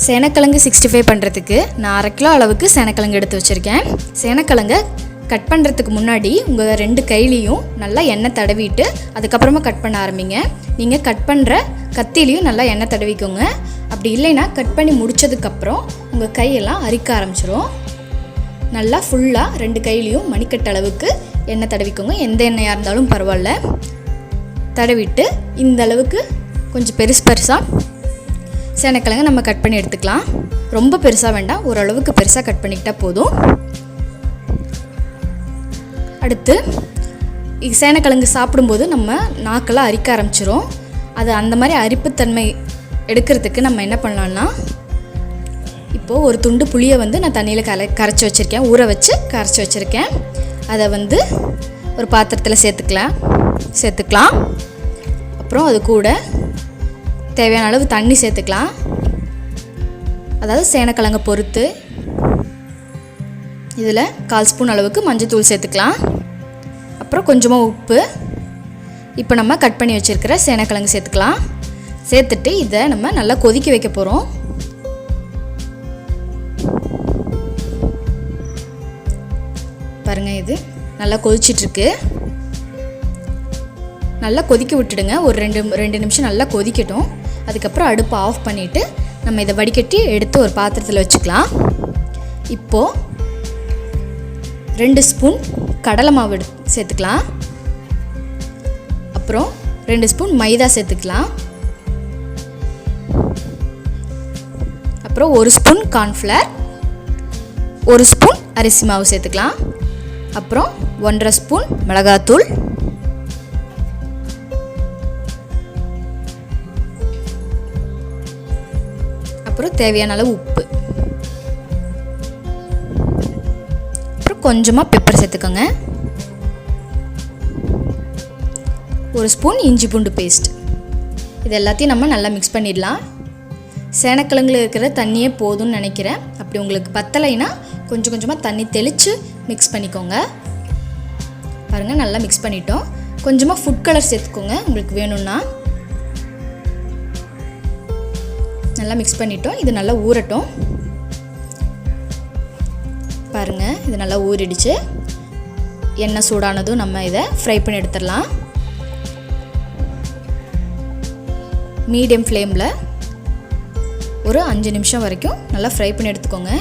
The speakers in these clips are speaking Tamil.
சேனக்கிழங்கு 65 பண்ணுறதுக்கு நான் 1/2 கிலோ அளவுக்கு சேனக்கிழங்கு எடுத்து வச்சுருக்கேன். சேனக்கிழங்கை கட் பண்ணுறதுக்கு முன்னாடி உங்கள் 2 கையிலையும் நல்லா எண்ணெய் தடவிட்டு அதுக்கப்புறமா கட் பண்ண ஆரம்பிங்க. நீங்கள் கட் பண்ணுற கத்திலையும் நல்லா எண்ணெய் தடவிக்கோங்க. அப்படி இல்லைன்னா கட் பண்ணி முடித்ததுக்கப்புறம் உங்கள் கையெல்லாம் அரிக்க ஆரம்பிச்சிடும். நல்லா ஃபுல்லாக 2 கையிலையும் மணிக்கட்டு அளவுக்கு எண்ணெய் தடவிக்கோங்க. எந்த எண்ணெயாக இருந்தாலும் பரவாயில்ல. தடவிட்டு இந்த அளவுக்கு கொஞ்சம் பெருசாக சேனக்கிழங்கு நம்ம கட் பண்ணி எடுத்துக்கலாம். ரொம்ப பெருசாக வேண்டாம், ஓரளவுக்கு பெருசாக கட் பண்ணிக்கிட்டால் போதும். அடுத்து சேனக்கிழங்கு சாப்பிடும்போது நம்ம நாக்கெல்லாம் அரிக்க ஆரம்பிச்சிரும். அது அந்த மாதிரி அரிப்புத்தன்மை எடுக்கிறதுக்கு நம்ம என்ன பண்ணலான்னா, இப்போது ஒரு துண்டு புளியை நான் தண்ணியில் கரைச்சி வச்சுருக்கேன், ஊற வச்சு கரைச்சி வச்சுருக்கேன். அதை ஒரு பாத்திரத்தில் சேர்த்துக்கலாம். அப்புறம் அது கூட தேவையான அளவு தண்ணி சேர்த்துக்கலாம். அதாவது சேனக்கிழங்கை பொறுத்து. இதில் 1/4 ஸ்பூன் அளவுக்கு மஞ்சள் சேர்த்துக்கலாம். அப்புறம் கொஞ்சமாக உப்பு. இப்போ நம்ம கட் பண்ணி வச்சுருக்கிற சேனக்கிழங்கு சேர்த்துக்கலாம். சேர்த்துட்டு இதை நம்ம நல்லா கொதிக்க வைக்க போகிறோம். பாருங்கள், இது நல்லா கொதிச்சிட்ருக்கு. நல்லா கொதிக்க விட்டுடுங்க. ஒரு 2 நிமிஷம் நல்லா கொதிக்கட்டும். அதுக்கப்புறம் அடுப்பை ஆஃப் பண்ணிவிட்டு நம்ம இதை வடிகட்டி எடுத்து ஒரு பாத்திரத்தில் வச்சுக்கலாம். இப்போது 2 ஸ்பூன் கடலை மாவு சேர்த்துக்கலாம். அப்புறம் 2 ஸ்பூன் மைதா சேர்த்துக்கலாம். அப்புறம் 1 ஸ்பூன் கார்ன்ஃப்ளவர், 1 ஸ்பூன் அரிசி மாவு சேர்த்துக்கலாம். அப்புறம் 1.5 ஸ்பூன் மிளகாத்தூள், அப்புறம் தேவையான அளவு உப்பு, அப்புறம் கொஞ்சமாக பெப்பர் சேர்த்துக்கோங்க. 1 ஸ்பூன் இஞ்சி பூண்டு பேஸ்ட். இது எல்லாத்தையும் நம்ம நல்லா மிக்ஸ் பண்ணிடலாம். சேனக்கிழங்குல இருக்கிற தண்ணியே போதும்னு நினைக்கிறேன். அப்படி உங்களுக்கு பத்தலைன்னா கொஞ்சம் கொஞ்சமாக தண்ணி தெளித்து மிக்ஸ் பண்ணிக்கோங்க. பாருங்கள், நல்லா மிக்ஸ் பண்ணிட்டோம். கொஞ்சமாக ஃபுட் கலர் சேர்த்துக்கோங்க உங்களுக்கு வேணும்னா. நல்லா மிக்ஸ் பண்ணிட்டோம். இது நல்லா ஊறட்டும். பாருங்கள், இது நல்லா ஊறிடுச்சு. எண்ணெய் சூடானதும் நம்ம இதை ஃப்ரை பண்ணி எடுத்துடலாம். மீடியம் ஃப்ளேமில் ஒரு 5 நிமிஷம் வரைக்கும் நல்லா ஃப்ரை பண்ணி எடுத்துக்கோங்க.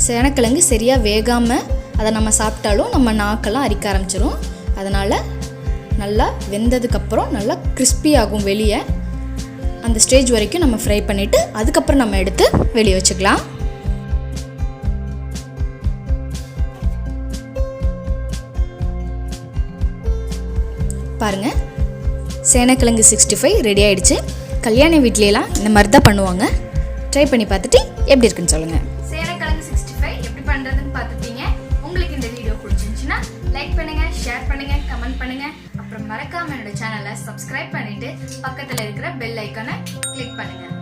சேனக்கிழங்கு சரியாக வேகாமல் அதை நம்ம சாப்பிட்டாலும் நம்ம நாக்கெல்லாம் அரிக்க ஆரம்பிச்சிடும். அதனால் நல்லா வெந்ததுக்கப்புறம் நல்லா கிறிஸ்பி ஆகும் வெளியே. அந்த ஸ்டேஜ் வரைக்கும் நம்ம ஃப்ரை பண்ணிவிட்டு அதுக்கப்புறம் நம்ம எடுத்து வெளியே வச்சுக்கலாம். பாருங்கள், சேனக்கிழங்கு 65 ரெடி ஆகிடுச்சு. கல்யாண வீட்லையெல்லாம் இந்த மாதிரி தான் பண்ணுவாங்க. ட்ரை பண்ணி பார்த்துட்டு எப்படி இருக்குன்னு சொல்லுங்கள். சேனக்கிழங்கு 65 எப்படி பண்ணுறதுன்னு பார்த்துட்டீங்க. உங்களுக்கு இந்த வீடியோ பிடிச்சிருந்துச்சுன்னா லைக் பண்ணுங்கள், ஷேர் பண்ணுங்கள், கமெண்ட் பண்ணுங்கள். அப்புறம் மறக்காமல் என்னோட சேனலை சப்ஸ்கிரைப் பண்ணிவிட்டு பக்கத்தில் இருக்கிற பெல் ஐக்கானை கிளிக் பண்ணுங்கள்.